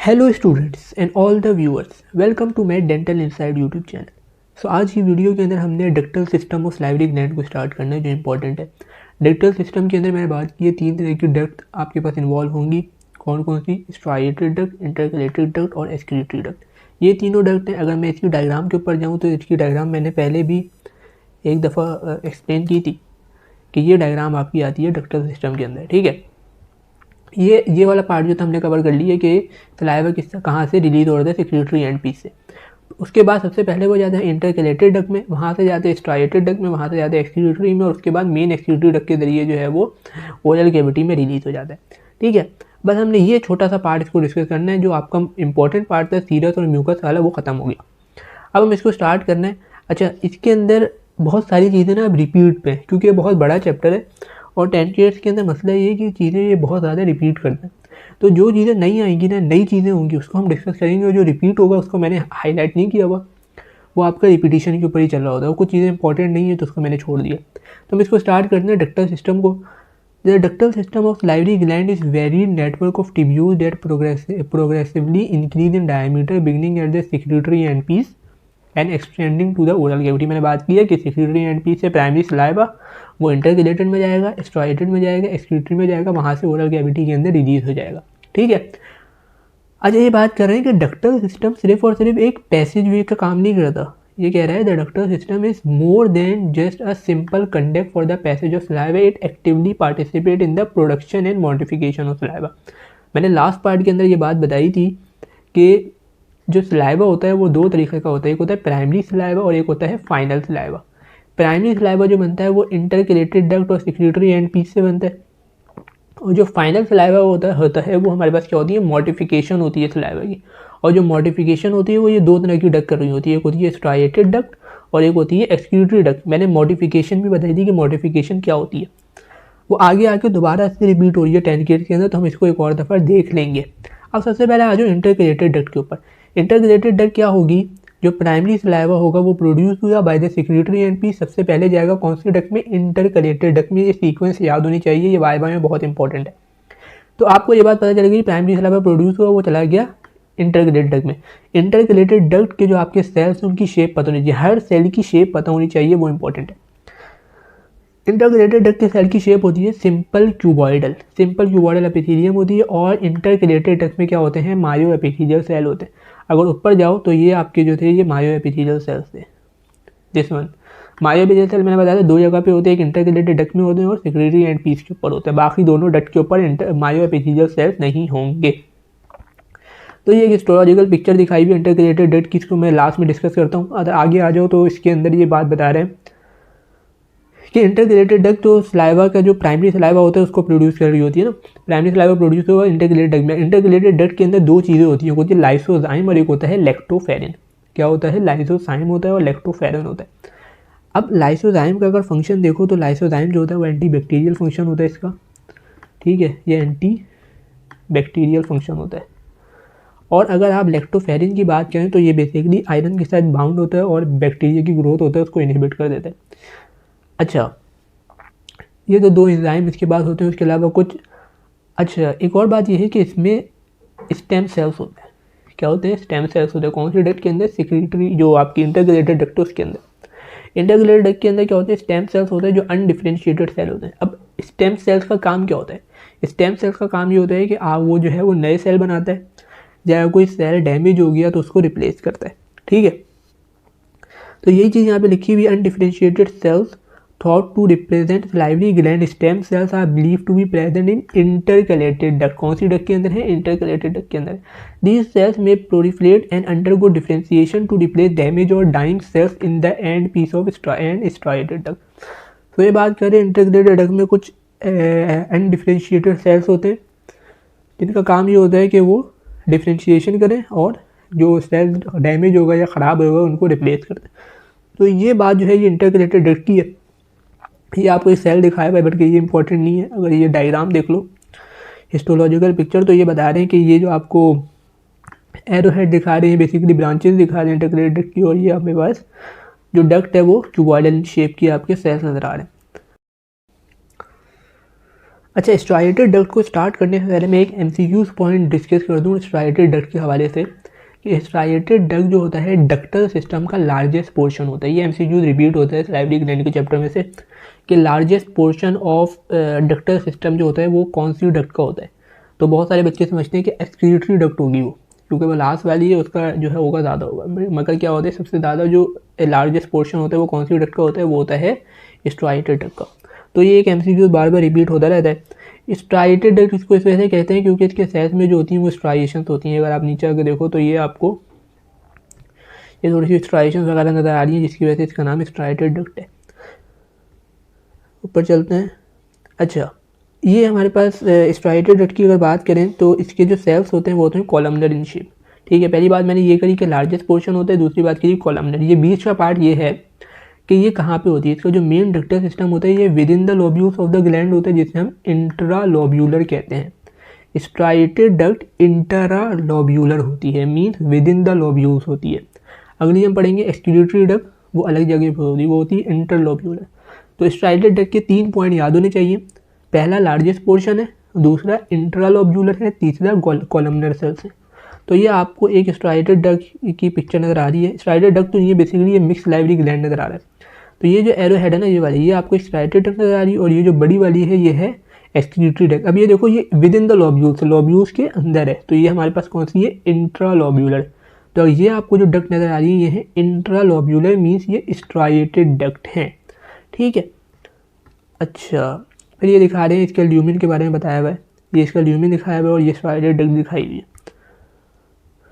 Hello students and all the viewers, welcome to my dental inside YouTube channel. So आज की video के अंदर हमने ductal system of salivary gland को start करना है, जो इंपॉर्टेंट है। डक्टल सिस्टम के अंदर मैंने बात की है 3 तरह की डक्ट आपके पास इन्वॉल्व होंगी। कौन कौन सी? स्ट्राइएटेड डक्ट, इंटरकलेटेड डक्ट और एक्सक्रीटरी डक्ट। ये तीनों डक्ट हैं। अगर मैं इसकी डायग्राम के ऊपर जाऊँ तो इसकी डायग्राम मैंने पहले भी एक दफ़ा एक्सप्लेन की थी कि ये डायग्राम आपकी आती है डक्टल सिस्टम के अंदर। ठीक है, ये वाला पार्ट जो था हमने कवर कर लिया कि सलाइवा किस कहाँ से रिलीज हो रहा है, सेक्रेटरी एंड पीस से। उसके बाद सबसे पहले वो जाते हैं इंटरकलेटेड डक्ट में, वहाँ से जाते हैं स्ट्राइएटेड डक्ट में, वहाँ से जाते हैं एक्सक्रीटरी में, और उसके बाद मेन एक्सक्रीटरी डक्ट के जरिए जो है वो ओरल कैविटी में रिलीज हो जाता है। ठीक है, बस हमने ये छोटा सा पार्ट इसको डिस्कस करना है। जो आपका इंपॉर्टेंट पार्ट था सीरस और म्यूकस वाला, वो खत्म हो गया। अब हम इसको स्टार्ट करना है। अच्छा, इसके अंदर बहुत सारी चीज़ें ना अब रिपीट पे, क्योंकि ये बहुत बड़ा चैप्टर है और 10 ईयर्स के अंदर मसला ये है कि चीज़ें ये बहुत ज़्यादा रिपीट करते हैं। तो जो चीज़ें नई आएंगी ना, नई चीज़ें होंगी, उसको हम डिस्कस करेंगे। और जो रिपीट होगा उसको मैंने हाईलाइट नहीं किया हुआ, वो आपका रिपीटिशन के ऊपर ही चल रहा होता है। वो कुछ चीज़ें इंपॉर्टेंट नहीं है तो उसको मैंने छोड़ दिया। तो हम इसको स्टार्ट करते हैं डक्टल सिस्टम को। The ductal system of salivary gland is varied network of tubules that progressively increase in diameter beginning at the secretory end piece and extending to the oral cavity. मैंने बात की है कि secretory end piece से primary saliva वो intercalated में जाएगा, striated में जाएगा, एक्सक्रीटरी में जाएगा, वहाँ से ओरल कैविटी के अंदर रिलीज हो जाएगा। ठीक है, अच्छा ये बात कर रहे हैं कि डक्टल सिस्टम सिर्फ और सिर्फ एक पैसेज वे का काम नहीं करता। ये कह रहा है the ductal system is more than just a simple conduct for the passage of saliva, it actively participate in the production and modification of saliva. मैंने लास्ट पार्ट के अंदर ये बात बताई थी कि जो सलाइवा होता है वो दो तरीके का होता है। एक होता है प्राइमरी सलाइवा और एक होता है फाइनल सलाइवा। प्राइमरी सलाइवा जो बनता है वो इंटरकलेटेड डक्ट और सेक्रेटरी एंड पीस से बनता है, और जो फाइनल सलाइवा होता है वो हमारे पास क्या होती है, मॉडिफिकेशन होती है सलाइवा की। और जो मॉडिफिकेशन होती है वो ये दो तरह की डक्ट कर रही होती है। एक होती है स्ट्राइएटेड डक्ट और एक होती है एक्सक्रीटरी डक्ट। मैंने मॉडिफिकेशन भी बताई थी कि मॉडिफिकेशन क्या होती है, वो आगे आके दोबारा से रिपीट हो रही है 10 के अंदर, तो हम इसको एक और दफ़ा देख लेंगे। अब सबसे पहले आ जाओ इंटरकलेटेड डक्ट के ऊपर। इंटरकलेटेड डक्ट क्या होगी? जो प्राइमरी सलाइवा होगा वो प्रोड्यूस हुआ by the secretory end piece, सबसे पहले जाएगा कौन सी डक्ट में? इंटरकलेटेड डक्ट में। ये सीक्वेंस याद होनी चाहिए, ये वाइवा में बहुत इंपॉर्टेंट है। तो आपको ये बात पता चलेगी प्राइमरी सलाइवा प्रोड्यूस हुआ, वो चला गया इंटरकलेटेड डक्ट में। इंटरकलेटेड डक्ट के जो आपके सेल्स हैं उनकी शेप पता होनी चाहिए, हर सेल की शेप पता होनी चाहिए, वो इंपॉर्टेंट है। इंटरकलेटेड डक्ट के सेल की शेप होती है simple cuboidal, simple cuboidal epithelium होती है। और इंटरकलेटेड डक्ट में क्या होते हैं? मायो एपिथेलियल सेल होते हैं। अगर ऊपर जाओ तो ये आपके जो थे ये मायो एपिथेलियल सेल्स थे। This one myoepithelial cell मैंने बताया था दो जगह पे होते हैं, एक इंटरकलेटेड डक्ट में होते हैं और सेक्रेटरी एंड पीस के ऊपर होते हैं। बाकी दोनों डक्ट के ऊपर मायो एपिथेलियल सेल्स नहीं होंगे। तो ये एक हिस्टोलॉजिकल पिक्चर दिखाई भी इंटरकलेटेड डक्ट की, इसको मैं लास्ट में डिस्कस करता हूँ। अगर आगे आ जाओ तो इसके अंदर ये बात बता रहे हैं कि इंटरकलेटेड डक्ट तो सलाइवा का जो प्राइमरी सलाइवा होता है उसको प्रोड्यूस कर रही होती है ना। प्राइमरी सलाइवा प्रोड्यूस होगा इंटरकलेटेड डक्ट में। इंटरकलेटेड डक्ट के अंदर दो चीज़ें होती हैं, एक होती है लाइसोजाइम और एक होता है लैक्टोफेरिन। क्या होता है? लाइसोजाइम होता है और लैक्टोफेरिन होता है। अब लाइसोजाइम का अगर फंक्शन देखो तो लाइसोजाइम जो होता है वो एंटी बैक्टीरियल फंक्शन होता है इसका। ठीक है, ये एंटी बैक्टीरियल फंक्शन होता है। और अगर आप लैक्टोफेरिन की बात करें तो ये बेसिकली आयरन के साथ बाउंड होता है और बैक्टीरिया की ग्रोथ होता है उसको इनहिबिट कर देता है। अच्छा, ये तो दो एंजाइम इसके बाद होते हैं, उसके अलावा कुछ। अच्छा, एक और बात ये है कि इसमें स्टेम सेल्स होते हैं। क्या होते हैं? स्टेम सेल्स होते हैं। कौन सी डक्ट के अंदर? सेक्रेटरी जो आपकी इंटरकलेटेड डक्ट है उसके अंदर। इंटरकलेटेड डक्ट के अंदर क्या होते हैं? स्टेम सेल्स होते हैं जो अनडिफरेंशिएटेड सेल होते हैं। अब स्टेम सेल्स का काम क्या होता है? स्टेम सेल्स का काम ये होता है कि वो जो है वो नए सेल बनाता है, या कोई सेल डैमेज हो गया तो उसको रिप्लेस करता है। ठीक है, तो यही चीज़ यहाँ पे लिखी हुई, undifferentiated cells thought to represent salivary gland stem cells are believed to be present in intercalated duct। कौन सी डक्ट के अंदर है? इंटरकलेटेड डक्ट के अंदर। These cells may proliferate and undergo differentiation to replace damaged or dying cells in the end piece of striated duct। तो ये बात करें इंटरकलेटेड डक्ट में कुछ अनडिफरेंशिएटेड सेल्स होते हैं जिनका काम ये होता है कि वो डिफ्रेंशिएशन करें और जो सेल डैमेज होगा या ख़राब होगा उनको रिप्लेस कर दें। तो ये बात जो है ये इंटरकलेटेड डक्ट की है। ये आपको एक सेल दिखाया है बट कि ये इंपॉर्टेंट नहीं है। अगर ये डायग्राम देख लो हिस्टोलॉजिकल पिक्चर, तो ये बता रहे हैं कि ये जो आपको एरो हेड दिखा रहे हैं बेसिकली ब्रांचेस दिखा रहे हैं इंटरकलेटेड डक्ट की, और ये आपके पास जो डक्ट है वो क्यूबॉइडल शेप की आपके सेल्स नज़र आ रहे हैं। अच्छा, स्ट्राइएटेड डक्ट को स्टार्ट करने से पहले मैं एक एमसीक्यूज पॉइंट डिस्कस कर दूँ स्ट्राइएटेड डक्ट के हवाले से कि स्ट्राइएटेड डक्ट जो होता है डक्टल सिस्टम का लार्जेस्ट पोर्शन होता है। ये एमसीक्यूज रिपीट होता है लाइब्रेरी ग्लैंड के चैप्टर में से कि largest portion of ductal system जो होता है वो कौन सी डक्ट का होता है। तो बहुत सारे बच्चे समझते हैं कि एक्सक्रीटरी डक्ट होगी वो, क्योंकि वो लास्ट वाली है उसका जो है होगा ज़्यादा होगा, मगर क्या होता है सबसे ज़्यादा जो लार्जेस्ट पोर्शन होता है वो कौन सी डक्ट का होता है, वो होता है स्ट्राइएटेड डक्ट का। तो ये एक एमसीक्यू बार बार रिपीट होता रहता है। स्ट्राइएटेड डक्ट इसको इस वजह से कहते हैं क्योंकि इसके सेल्स में जो होती हैं वो स्ट्राइएशंस होती हैं। अगर आप नीचे आकर देखो तो ये आपको ये थोड़ी सी स्ट्राइएशंस वगैरह नज़र आ रही है, जिसकी वजह से इसका नाम स्ट्राइएटेड डक्ट है। ऊपर चलते हैं। अच्छा, ये हमारे पास स्ट्राइएटेड डक्ट की अगर बात करें तो इसके जो सेल्स होते हैं वो होते हैं कॉलमनर इन शेप। ठीक है, पहली बात मैंने ये करी कि लार्जेस्ट पोर्शन होता है, दूसरी बात करी कॉलमनर। ये बीच का पार्ट ये है कि ये कहाँ पे होती है। इसका जो मेन डक्टल सिस्टम होता है ये with in the lobules of the gland होता है, जिसे हम इंट्रा लोब्यूलर कहते हैं। स्ट्राइएटेड डक्ट इंट्रा लोब्यूलर होती है, means with in the lobules होती है। अगली हम पढ़ेंगे एक्सक्रीटरी डक्ट, वो अलग जगह पर होती है, वो होती है इंटरलोब्यूलर। तो स्ट्राइएटेड डक्ट के 3 पॉइंट याद होने चाहिए। पहला लार्जेस्ट पोर्शन है, दूसरा इंट्रालोब्यूलर है, तीसरा कॉलमनर सेल्स है। तो ये आपको एक स्ट्राइएटेड डक्ट की पिक्चर नज़र आ रही है। स्ट्राइएटेड डक्ट तो ये बेसिकली ये मिक्स लाइब्रेरी ग्लैंड नज़र आ रहा है। तो ये जो एरो हेड है ना ये वाली, ये आपको स्ट्राइएटेड डक्ट नज़र आ रही है, और ये जो बड़ी वाली है ये है एक्सक्रीटरी डक्ट। अब ये देखो ये with in the lobules, lobules के अंदर है, तो ये हमारे पास कौन सी है, इंट्रालोब्यूलर। तो ये आपको जो डक्ट नज़र आ रही है ये है इंट्रालोब्यूलर, मीन्स ये स्ट्राइएटेड डक्ट हैं। ठीक है। अच्छा, फिर ये दिखा रहे हैं इसके ल्यूमिन के बारे में बताया हुआ है, ये इसका ल्यूमिन दिखाया हुआ है और ये स्ट्राइएटेड डक्ट दिखाई हुई है।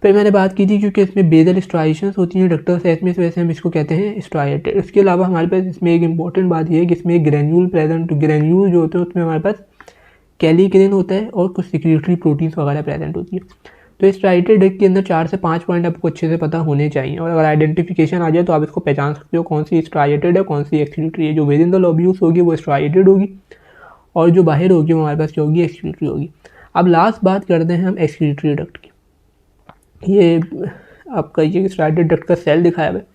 फिर मैंने बात की थी क्योंकि इसमें बेजल स्ट्राइएशंस होती हैं डक्टल सेल्स में, इस वजह से हम इसको कहते हैं स्ट्राइएटेड। इसके अलावा हमारे पास इसमें एक इंपॉर्टेंट बात ये है कि इसमें एक ग्रेन्यूल प्रेजेंट, ग्रेन्यूल जो होते हैं उसमें हमारे पास कैलिकिनिन होता है और कुछ सिक्रीटरी प्रोटीन्स वगैरह प्रेजेंट होती है। तो स्ट्राइएटेड डक्ट के अंदर 4 से 5 पॉइंट आपको अच्छे से पता होने चाहिए, और अगर आइडेंटिफिकेशन आ जाए तो आप इसको पहचान सकते हो कौन सी स्ट्राइएटेड है कौन सी एक्सक्रीटरी है। जो विद इन द लोब्यूल्स होगी वो स्ट्राइएटेड होगी, और जो बाहर होगी वो हमारे पास क्या होगी, एक्सक्रीटरी होगी। अब लास्ट बात करते हैं हम एक्सक्रीटरी डक्ट की। ये आपका ये स्ट्राइएटेड डक्ट का सेल दिखाया हुआ है।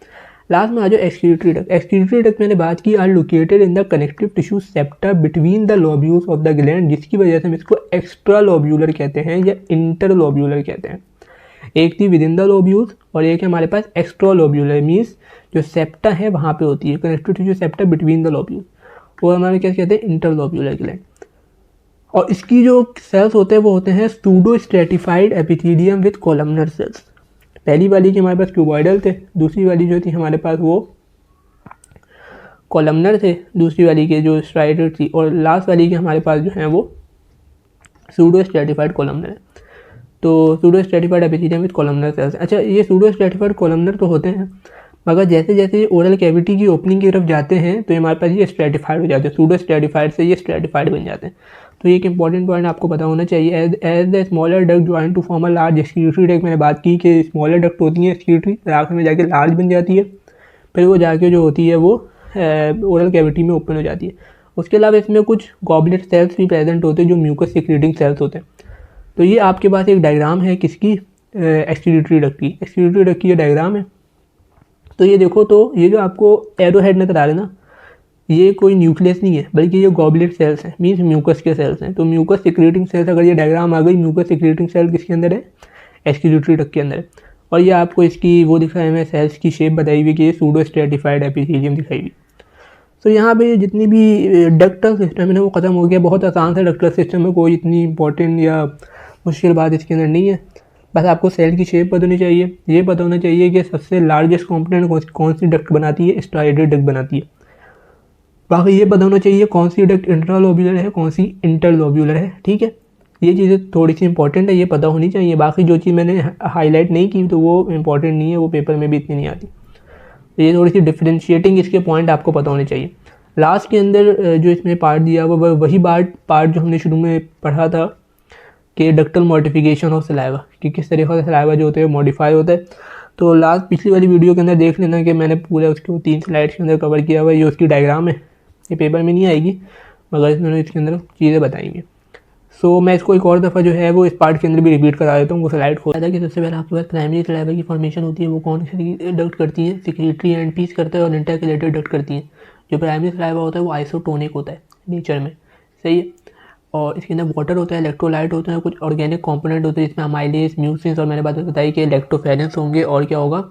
लास्ट में आ जाओ एक्सक्रीटरी डक्ट। एक्सक्रीटरी डक्ट मैंने बात की are located in the connective tissue septa between the lobules of the gland, जिसकी वजह से हम इसको एक्स्ट्रा लोब्यूलर कहते हैं या इंटर लोब्यूलर कहते हैं। एक थी विद इन द लोब्यूल्स और एक है हमारे पास एक्स्ट्रा लोब्यूलर, मीन्स जो सेप्टा है वहाँ पे होती है connective tissue septa between the lobules, वो हमारे क्या कहते हैं, इंटर लोब्यूलर ग्लैंड। और इसकी जो सेल्स होते हैं वो होते हैं pseudo stratified epithelium with columnar sales. पहली वाली के हमारे पास क्यूबॉइडल थे, दूसरी वाली जो थी हमारे पास वो कॉलमनर थे, दूसरी वाली के जो स्ट्राइएटेड थी, और लास्ट वाली के हमारे पास जो है वो सूडो स्ट्रेटिफाइड कॉलमनर है। तो pseudo stratified epithelium with columnar sales. अच्छा, ये सूडो स्ट्रेटिफाइड कॉलमनर तो होते हैं, मगर जैसे जैसे ये ओरल कैविटी की ओपनिंग की तरफ जाते हैं तो हमारे पास ये स्ट्रेटिफाइड हो जाते हैं, सूडो स्ट्रेटिफाइड से ये स्ट्रेटिफाइड बन जाते हैं। तो ये एक इंपॉर्टेंट पॉइंट आपको पता होना चाहिए। As the smaller duct join to form a large excretory duct, मैंने बात की कि स्मॉलर डक्ट होती है एक्सक्रीटरी, आखिर में जाके लार्ज बन जाती है, फिर वो जाके जो होती है वो ओरल कैविटी में ओपन हो जाती है। उसके अलावा इसमें कुछ गॉबलेट सेल्स भी प्रेजेंट होते हैं जो म्यूकस सिक्रीटिंग सेल्स होते हैं। तो ये आपके पास एक डायग्राम है किसकी, एक्सक्रीटरी डक्ट की। एक्सक्रीटरी डक्ट की ये डायग्राम है। तो ये देखो, तो ये जो आपको एरो हेड नजर आ रहे हैं ना, ये कोई न्यूक्लियस नहीं है बल्कि ये गॉबलेट सेल्स हैं, मीन्स म्यूकस के सेल्स हैं। तो म्यूकस सिक्रीटिंग सेल्स, अगर ये डायग्राम आ गई, म्यूकस सिक्रीटिंग सेल किसके अंदर है, एक्सक्रीटरी डक्ट के अंदर है। और ये आपको इसकी वो दिखाया हुआ है, सेल्स की शेप बताई हुई कि ये सूडो स्ट्रेटिफाइड एपिथेलियम दिखाई हुई। तो यहाँ पे जितनी भी डक्टल सिस्टम है ना वो ख़त्म हो गया। बहुत आसान था डक्टल सिस्टम में, कोई इतनी इंपॉर्टेंट या मुश्किल बात इसके अंदर नहीं है। बस आपको सेल की शेप पता होनी चाहिए, ये पता होना चाहिए कि सबसे लार्जेस्ट कॉम्पोनेंट कौन सी डक्ट बनाती है, स्ट्राइएटेड डक्ट बनाती है। बाकी ये पता होना चाहिए कौन सी डक्ट इंट्रालोब्यूलर है कौन सी इंटरलोब्यूलर है। ठीक है, ये चीज़ें थोड़ी सी इंपॉर्टेंट है, ये पता होनी चाहिए। बाकी जो चीज़ मैंने हाईलाइट नहीं की तो वो इंपॉर्टेंट नहीं है, वो पेपर में भी इतनी नहीं आती। तो ये थोड़ी सी डिफ्रेंशिएटिंग इसके पॉइंट आपको पता होने चाहिए। लास्ट के अंदर जो इसमें पार्ट दिया हुआ वही पार्ट जो हमने शुरू में पढ़ा था कि डक्टल मॉडिफिकेशन ऑफ सलाइवा, कि किस तरीके से सलाइवा जो होते हैं मॉडिफाई होता है। तो लास्ट पिछली वाली वीडियो के अंदर देख लेना कि मैंने पूरा उसको 3 स्लाइड्स के अंदर कवर किया हुआ है। ये उसकी डायग्राम है, ये पेपर में नहीं आएगी मगर इसमें इसके अंदर चीज़ें बताएंगे। सो मैं इसको एक और दफ़ा जो है वो इस पार्ट के अंदर भी रिपीट करा देता हूँ। वो स्लाइड खोला था कि सबसे पहले आपके पास प्राइमरी सलाइवा की फॉर्मेशन होती है, वो कौन सी डक्ट करती है, सिक्रीटरी एंड पीस करता है, और इंटरकैलेटेड डक्ट करती है। जो प्राइमरी सलाइवा होता है वो आइसोटोनिक होता है नेचर में, सही है। और इसके अंदर वाटर होता है, इलेक्ट्रोलाइट होते हैं, कुछ ऑर्गेनिक कंपोनेंट होते हैं जिसमें अमाइलेज, म्यूसिन्स और मैंने बात बताई कि लैक्टोफेरेंस होंगे और क्या होगा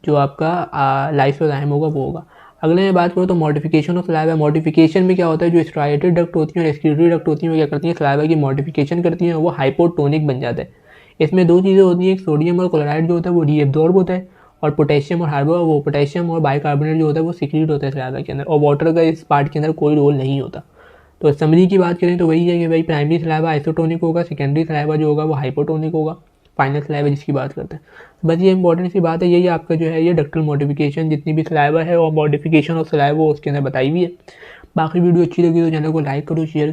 जो आपका लाइसोजाइम होगा वो होगा। अगले मैं बात करूँ तो मॉडिफिकेशन ऑफ सलाइवा। मॉडिफिकेशन में क्या होता है, जो स्ट्राइएटेड डक्ट होती हैं और एक्सक्रीटरी डक्ट होती हैं वो क्या करती हैं, सलाइवा की मॉडिफिकेशन करती हैं और वो हाइपोटोनिक बन जाता है। इसमें दो चीज़ें होती हैं, एक सोडियम और क्लोराइड जो होता है वो रीएब्जॉर्ब होता है और पोटेशियम और पोटेशियम और बाइकार्बोनेट जो होता है वो सीक्रेट होता है सलाइवा के अंदर, और वाटर का इस पार्ट के अंदर कोई रोल नहीं होता। तो समरी की बात करें तो वही है कि भाई प्राइमरी सलाइवा आइसोटोनिक होगा, सेकेंडरी सलाइवा जो होगा वो हाइपोटोनिक होगा, फाइनल सलाइवा जिसकी बात करते हैं। बस ये इंपॉर्टेंट सी बात है, यही आपका जो है ये डक्टल मॉडिफिकेशन जितनी भी सलाइवा है और मॉडिफिकेशन ऑफ सलाइवा उसके अंदर बताई हुई है। बाकी वीडियो अच्छी लगी तो चैनल को लाइक करो, शेयर